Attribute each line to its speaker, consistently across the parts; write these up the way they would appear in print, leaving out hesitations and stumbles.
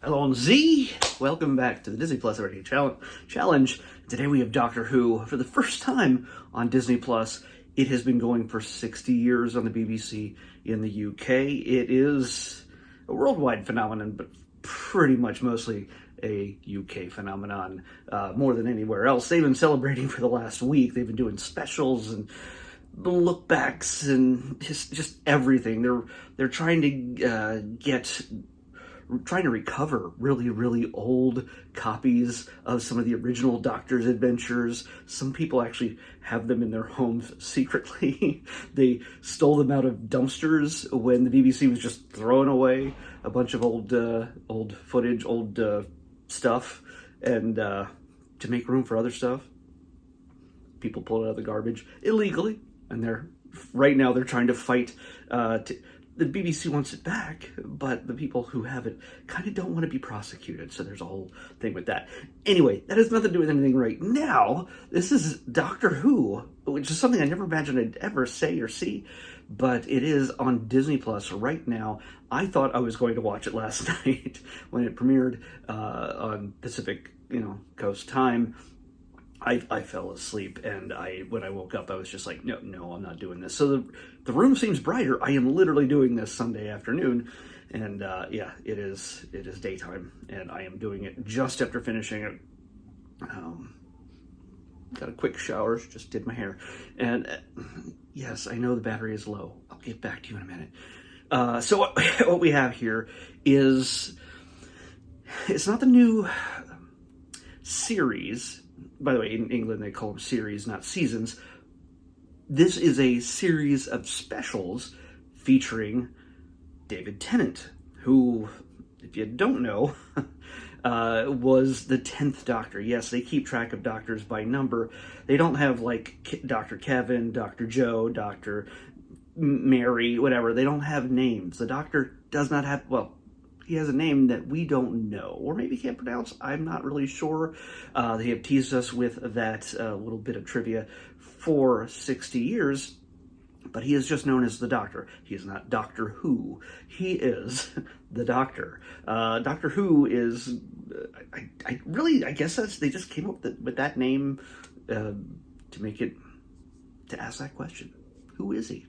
Speaker 1: Hello, Z. Welcome back to the Disney Plus Radio Challenge. Today we have Doctor Who for the first time on Disney Plus. It has been going for 60 years on the BBC in the UK. It is a worldwide phenomenon, but pretty much mostly a UK phenomenon more than anywhere else. They've been celebrating for the last week. They've been doing specials and look backs and just everything. They're trying to recover really old copies of some of the original Doctor's adventures. Some people actually have them in their homes secretly. They stole them out of dumpsters when the BBC was just throwing away a bunch of old footage, old stuff, and to make room for other stuff. People pulled it out of the garbage illegally, and right now they're trying to fight the BBC wants it back, but the people who have it kind of don't want to be prosecuted, so there's a whole thing with that. Anyway, that has nothing to do with anything right now. This is Doctor Who, which is something I never imagined I'd ever say or see, but it is on Disney Plus right now. I thought I was going to watch it last night when it premiered on Pacific, Coast time. I fell asleep, and when I woke up, I was just like, no, I'm not doing this. So the room seems brighter. I am literally doing this Sunday afternoon, and it is daytime, and I am doing it just after finishing it. Got a quick shower, just did my hair, and yes, I know the battery is low. I'll get back to you in a minute. So what we have here is, it's not the new series. By the way, in England, they call them series, not seasons. This is a series of specials featuring David Tennant, who, if you don't know, was the 10th Doctor. Yes, they keep track of Doctors by number. They don't have, like, Dr. Kevin, Dr. Joe, Dr. Mary, whatever. They don't have names. The Doctor does not have, he has a name that we don't know, or maybe can't pronounce. I'm not really sure. They have teased us with that little bit of trivia for 60 years, but he is just known as the Doctor. He is not Doctor Who. He is the Doctor. Doctor Who is, I guess they just came up with that name to ask that question. Who is he?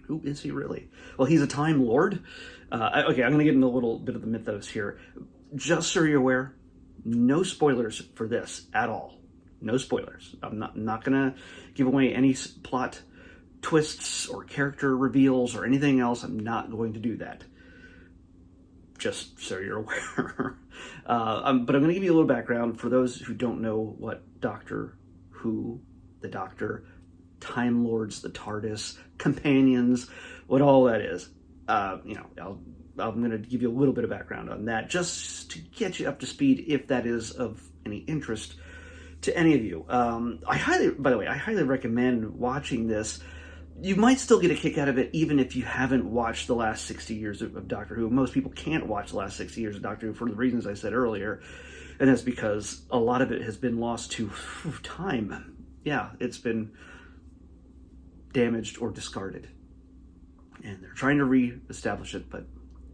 Speaker 1: Who is he really? Well, he's a Time Lord. Okay, I'm going to get into a little bit of the mythos here. Just so you're aware, no spoilers for this at all. No spoilers. I'm not going to give away any plot twists or character reveals or anything else. I'm not going to do that. Just so you're aware. But I'm going to give you a little background for those who don't know what Doctor Who, the Doctor, Time Lords, the TARDIS, companions, what all that is. I'm going to give you a little bit of background on that, just to get you up to speed, if that is of any interest to any of you. I highly recommend watching this. You might still get a kick out of it, even if you haven't watched the last 60 years of Doctor Who. Most people can't watch the last 60 years of Doctor Who for the reasons I said earlier, and that's because a lot of it has been lost to time. Yeah, it's been damaged or discarded, and they're trying to re-establish it, but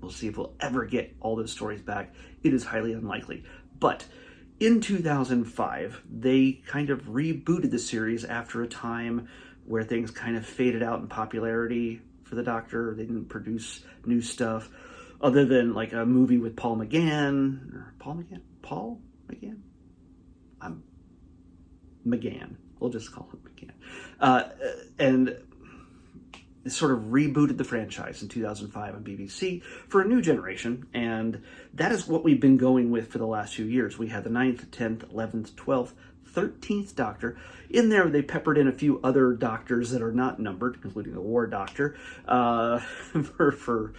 Speaker 1: we'll see if we'll ever get all those stories back. It is highly unlikely. But in 2005, they kind of rebooted the series after a time where things kind of faded out in popularity for the Doctor. They didn't produce new stuff other than like a movie with Paul McGann. McGann. We'll just call him McGann. And sort of rebooted the franchise in 2005 on BBC for a new generation, and that is what we've been going with for the last few years. We had the 9th, 10th, 11th, 12th, 13th Doctor. In there, they peppered in a few other Doctors that are not numbered, including the War Doctor, for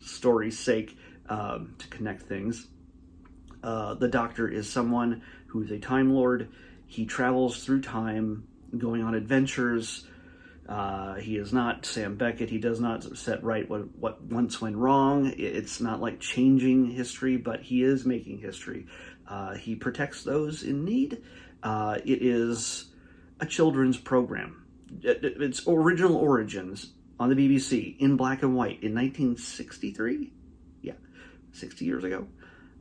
Speaker 1: story's sake, to connect things. The Doctor is someone who is a Time Lord. He travels through time, going on adventures. He is not Sam Beckett. He does not set right what once went wrong. It's not like changing history, but he is making history. He protects those in need. It is a children's program. Its original origins on the BBC in black and white in 1963. Yeah, 60 years ago.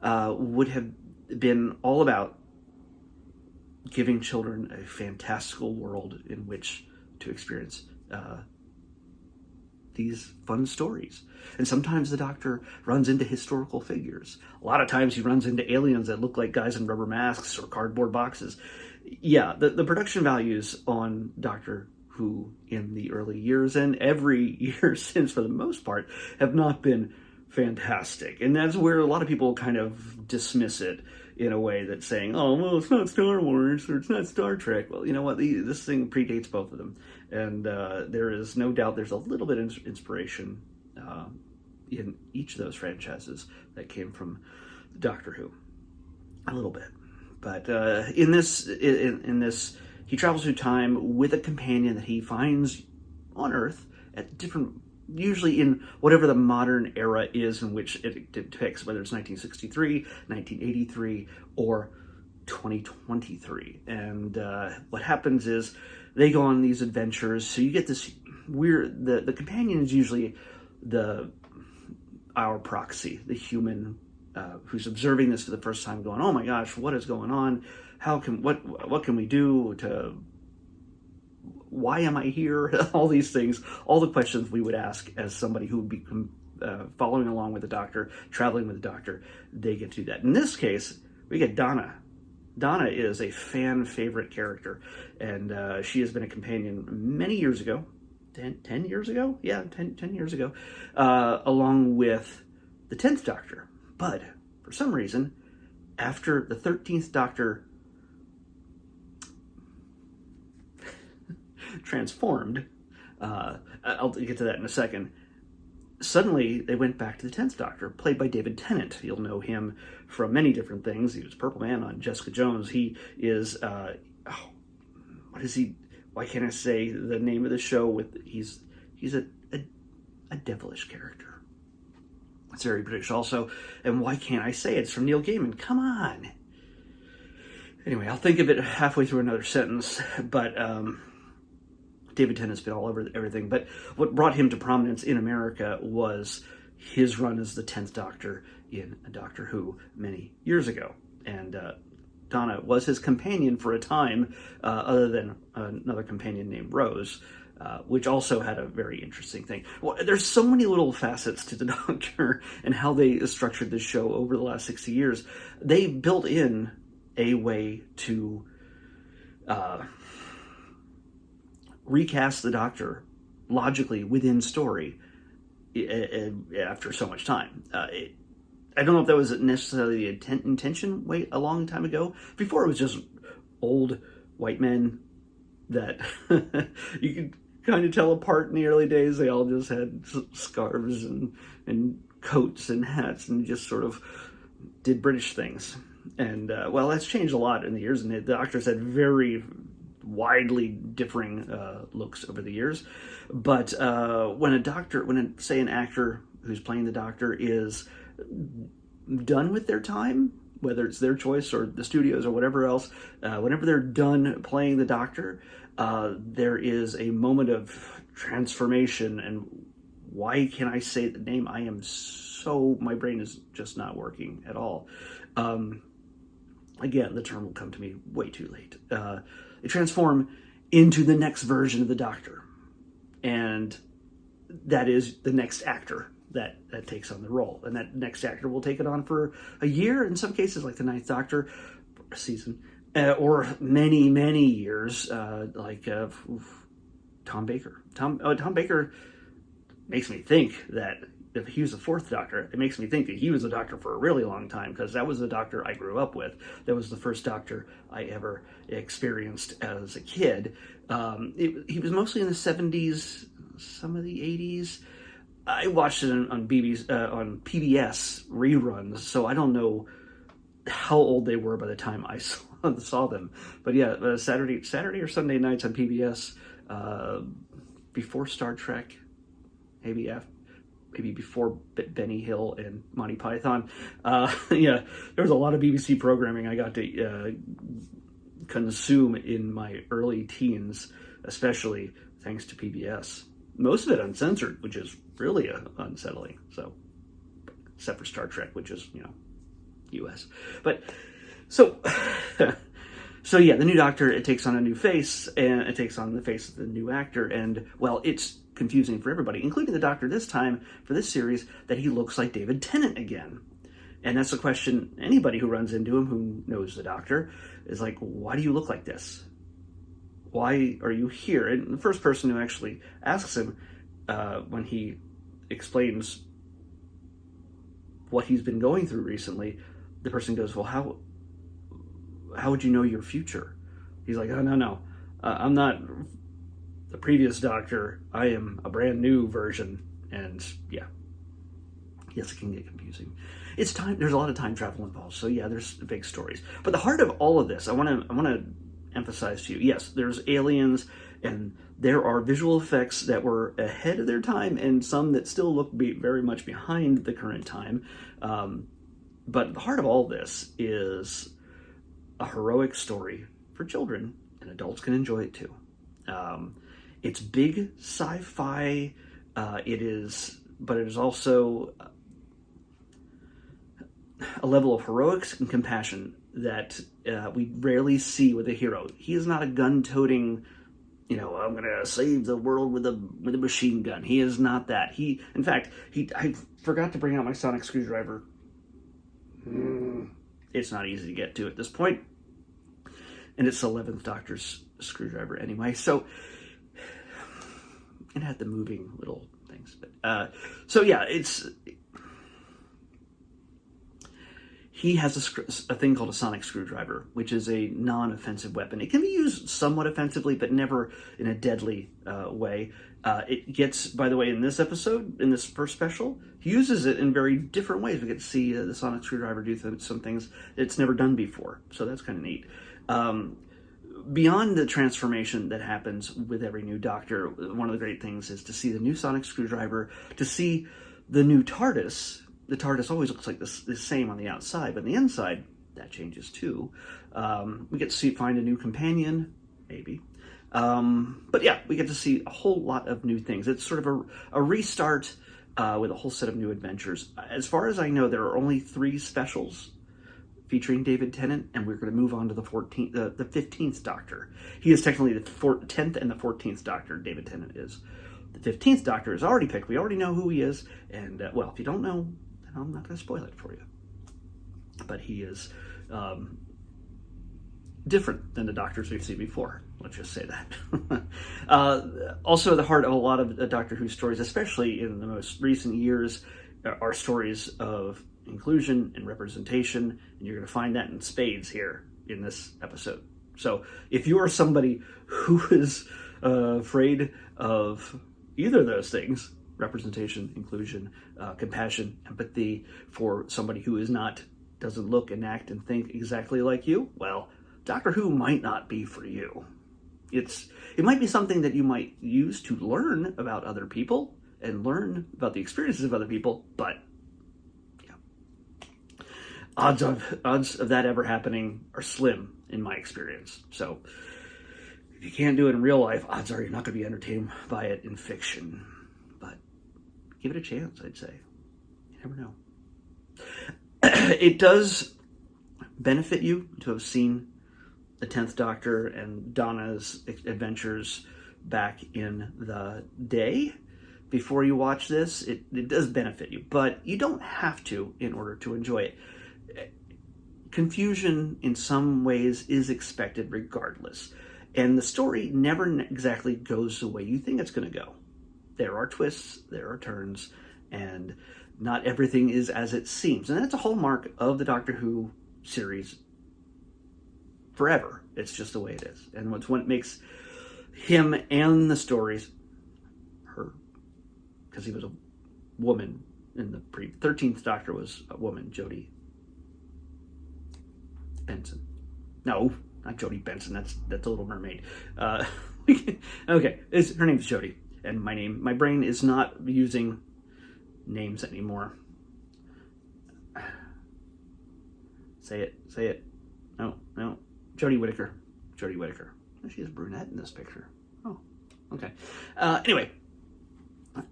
Speaker 1: would have been all about giving children a fantastical world in which to experience these fun stories. And sometimes the Doctor runs into historical figures. A lot of times he runs into aliens that look like guys in rubber masks or cardboard boxes. Yeah, the production values on Doctor Who in the early years and every year since, for the most part, have not been fantastic. And that's where a lot of people kind of dismiss it in a way that's saying, oh, well, it's not Star Wars or it's not Star Trek. Well, you know what? This thing predates both of them. And there is no doubt there's a little bit of inspiration in each of those franchises that came from Doctor Who. A little bit. But in this, he travels through time with a companion that he finds on Earth at different, usually in whatever the modern era is in which it depicts, whether it's 1963, 1983, or 2023. And what happens is they go on these adventures. So you get this weird, the companion is usually our proxy, the human who's observing this for the first time, going, "Oh my gosh, what is going on? What can we do to? Why am I here?" All these things, all the questions we would ask as somebody who would be following along with the Doctor, traveling with the Doctor. They get to do that. In this case, we get Donna. Donna is a fan favorite character, and she has been a companion many years ago. 10 years ago? Yeah, 10 years ago, along with the 10th Doctor. But for some reason, after the 13th Doctor transformed, I'll get to that in a second, suddenly they went back to the 10th Doctor, played by David Tennant. You'll know him from many different things. He was Purple Man on Jessica Jones. He is, what is he? Why can't I say the name of the show? He's a devilish character. It's very British also. And why can't I say it? It's from Neil Gaiman. Come on. Anyway, I'll think of it halfway through another sentence. But David Tennant's been all over everything. But what brought him to prominence in America was his run as the 10th Doctor in Doctor Who many years ago. And Donna was his companion for a time, other than another companion named Rose, which also had a very interesting thing. Well, there's so many little facets to the Doctor and how they structured this show over the last 60 years. They built in a way to recast the Doctor logically within story after so much time. I don't know if that was necessarily the intention a long time ago. Before, it was just old white men that you could kind of tell apart in the early days. They all just had scarves and coats and hats and just sort of did British things. And, well, that's changed a lot in the years, and the Doctors had very widely differing looks over the years. But when an actor who's playing the Doctor is done with their time, whether it's their choice or the studios or whatever else, whenever they're done playing the Doctor, there is a moment of transformation. And why can I say the name? My brain is just not working at all. Again, the term will come to me way too late. They transform into the next version of the Doctor. And that is the next actor that takes on the role. And that next actor will take it on for a year, in some cases, like the 9th Doctor, a season, or many, many years, like Tom Baker. Tom Baker makes me think that if he was the 4th Doctor, it makes me think that he was a Doctor for a really long time, because that was the Doctor I grew up with. That was the first Doctor I ever experienced as a kid. He was mostly in the 70s, some of the 80s. I watched it on PBS reruns, so I don't know how old they were by the time I saw them. But yeah, Saturday or Sunday nights on PBS, before Star Trek, maybe before Benny Hill and Monty Python. Yeah, there was a lot of BBC programming I got to consume in my early teens, especially thanks to PBS. Most of it uncensored, which is really unsettling. So, except for Star Trek, which is, U.S. But so, so yeah, the new Doctor, it takes on a new face, and it takes on the face of the new actor, and well, it's confusing for everybody, including the Doctor this time for this series, that he looks like David Tennant again. And that's a question anybody who runs into him who knows the Doctor is like, why do you look like this? Why are you here? And the first person who actually asks him when he explains what he's been going through recently, the person goes, well, how would you know your future? He's like, oh, no. I'm not the previous Doctor. I am a brand new version. And yeah, yes, it can get confusing. It's time. There's a lot of time travel involved. So yeah, there's big stories. But the heart of all of this, I want to emphasize to you, yes, there's aliens, and there are visual effects that were ahead of their time, and some that still look very much behind the current time. But the heart of all this is a heroic story for children, and adults can enjoy it too. It's big sci-fi. But it is also a level of heroics and compassion that we rarely see with a hero. He is not a gun-toting, I'm going to save the world with a machine gun. He is not that. In fact, I forgot to bring out my sonic screwdriver. It's not easy to get to at this point. And it's the 11th Doctor's screwdriver anyway. So it had the moving little things. But, so yeah, he has a thing called a sonic screwdriver, which is a non-offensive weapon. It can be used somewhat offensively, but never in a deadly way. It gets, by the way, in this episode, in this first special, he uses it in very different ways. We get to see the sonic screwdriver do some things it's never done before. So that's kind of neat. Beyond the transformation that happens with every new Doctor, one of the great things is to see the new sonic screwdriver, to see the new TARDIS. The TARDIS always looks like the same on the outside, but on the inside, that changes too. We get to find a new companion, maybe. But yeah, we get to see a whole lot of new things. It's sort of a restart with a whole set of new adventures. As far as I know, there are only 3 specials featuring David Tennant, and we're going to move on to the 15th Doctor. He is technically the 10th and the 14th Doctor, David Tennant is. The 15th Doctor is already picked. We already know who he is, and, well, if you don't know, then I'm not going to spoil it for you. But he is different than the Doctors we've seen before. Let's just say that. Also, at the heart of a lot of Doctor Who stories, especially in the most recent years, are stories of inclusion and representation, and you're going to find that in spades here in this episode. So if you are somebody who is afraid of either of those things, representation, inclusion, compassion, empathy, for somebody who doesn't look and act and think exactly like you, well, Doctor Who might not be for you. It might be something that you might use to learn about other people and learn about the experiences of other people, but odds of that ever happening are slim in my experience. So if you can't do it in real life, odds are you're not going to be entertained by it in fiction. But give it a chance, I'd say. You never know. It does benefit you to have seen the 10th Doctor and Donna's adventures back in the day. Before you watch this, it does benefit you, but you don't have to in order to enjoy it. Confusion in some ways is expected regardless, and the story never exactly goes the way you think it's going to go. There are twists, there are turns, and not everything is as it seems, and that's a hallmark of the Doctor Who series forever. It's just the way it is, and what's what makes him and the stories, her, because he was a woman in the 13th Doctor was a woman, Jodie Benson. No, not Jodie Benson. That's the Little Mermaid. Okay, her name's Jodie, and my brain is not using names anymore. Say it. No. Jodie Whittaker. Oh, she is brunette in this picture. Oh, okay. Anyway, I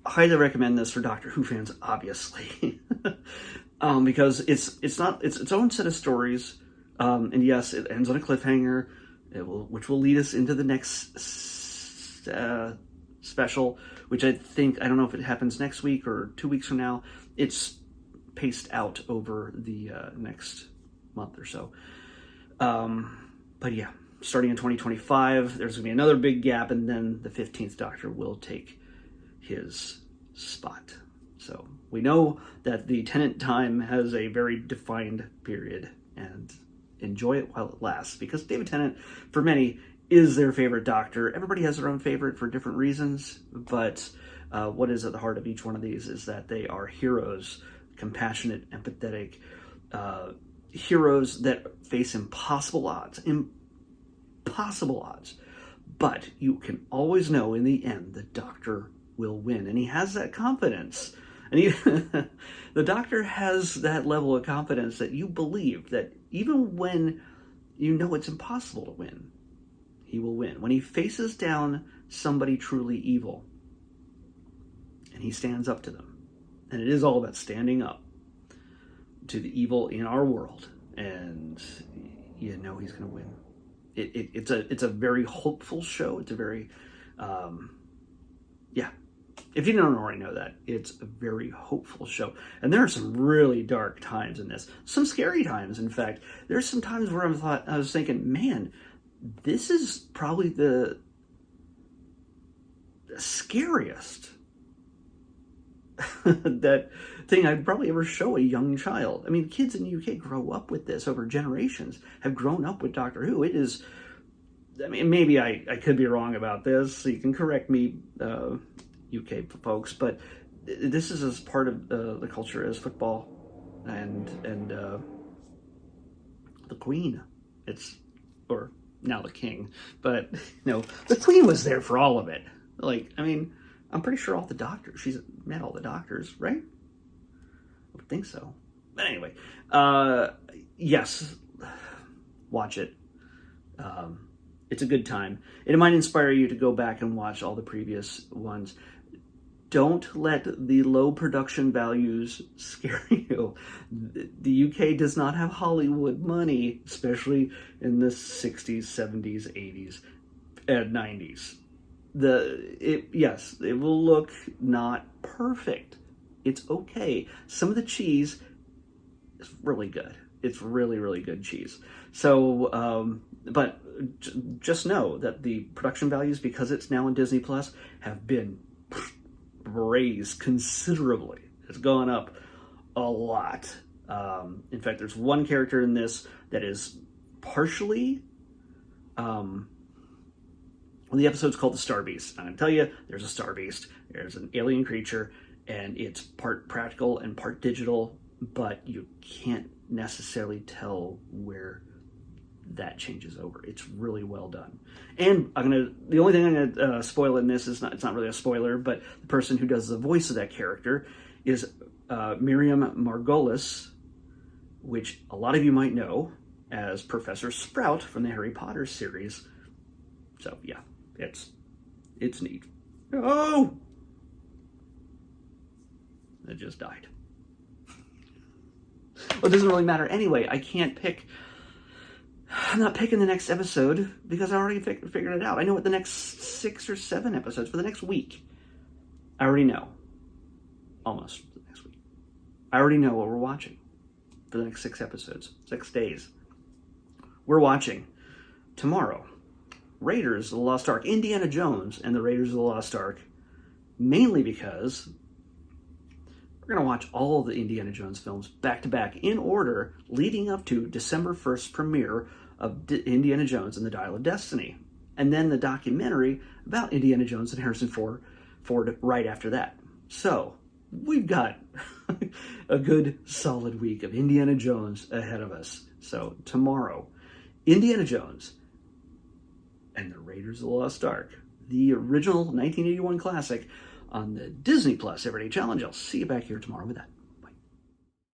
Speaker 1: highly recommend this for Doctor Who fans, obviously. because it's its own set of stories, and yes, it ends on a cliffhanger, which will lead us into the next special, which I don't know if it happens next week or 2 weeks from now. It's paced out over the next month or so. But yeah, starting in 2025, there's going to be another big gap, and then the 15th Doctor will take his spot. So we know that the Tennant time has a very defined period, and enjoy it while it lasts, because David Tennant, for many, is their favorite Doctor. Everybody has their own favorite for different reasons, but what is at the heart of each one of these is that they are heroes, compassionate, empathetic, heroes that face impossible odds, but you can always know in the end the Doctor will win, and he has that confidence. And the Doctor has that level of confidence that you believe that even when you know it's impossible to win, he will win. When he faces down somebody truly evil, and he stands up to them, and it is all about standing up to the evil in our world, and you know he's going to win. It's a very hopeful show. It's a very, if you don't already know that, it's a very hopeful show. And there are some really dark times in this. Some scary times, in fact. There's some times where I was thinking, man, this is probably the scariest that thing I'd probably ever show a young child. I mean, kids in the UK grow up with this over generations, have grown up with Doctor Who. It is, I mean, maybe I could be wrong about this, so you can correct me, UK folks, but this is as part of the culture as football and the Queen. Or now the King, but the Queen was there for all of it. Like, I mean, I'm pretty sure all the doctors, she's met all the doctors, right? I would think so. But anyway, yes, watch it. It's a good time. It might inspire you to go back and watch all the previous ones. Don't let the low production values scare you. The UK does not have Hollywood money, especially in the 60s, 70s, 80s, and 90s. Yes, it will look not perfect. It's okay. Some of the cheese is really good. It's really, really good cheese. So, but just know that the production values, because it's now on Disney Plus, have been raised considerably. It's gone up a lot. In fact, there's one character in this that is partially, the episode's called the Star Beast. I'm going to tell you, there's a Star Beast. There's an alien creature, and it's part practical and part digital, but you can't necessarily tell where that changes over. It's really well done. And the only thing I'm gonna spoil in this it's not really a spoiler, but the person who does the voice of that character is Miriam Margolyes, which a lot of you might know as Professor Sprout from the Harry Potter series. So yeah, it's neat. Oh, it just died. Well, it doesn't really matter anyway. I'm not picking the next episode because I already figured it out. I know what the next 6 or 7 episodes for the next week. I already know. Almost the next week. I already know what we're watching for the next 6 episodes, 6 days. We're watching tomorrow Raiders of the Lost Ark, Indiana Jones and the Raiders of the Lost Ark, mainly because we're going to watch all of the Indiana Jones films back to back in order, leading up to December 1st premiere of Indiana Jones and the Dial of Destiny. And then the documentary about Indiana Jones and Harrison Ford right after that. So we've got a good solid week of Indiana Jones ahead of us. So tomorrow, Indiana Jones and the Raiders of the Lost Ark, the original 1981 classic, on the Disney Plus Everyday Challenge. I'll see you back here tomorrow with that.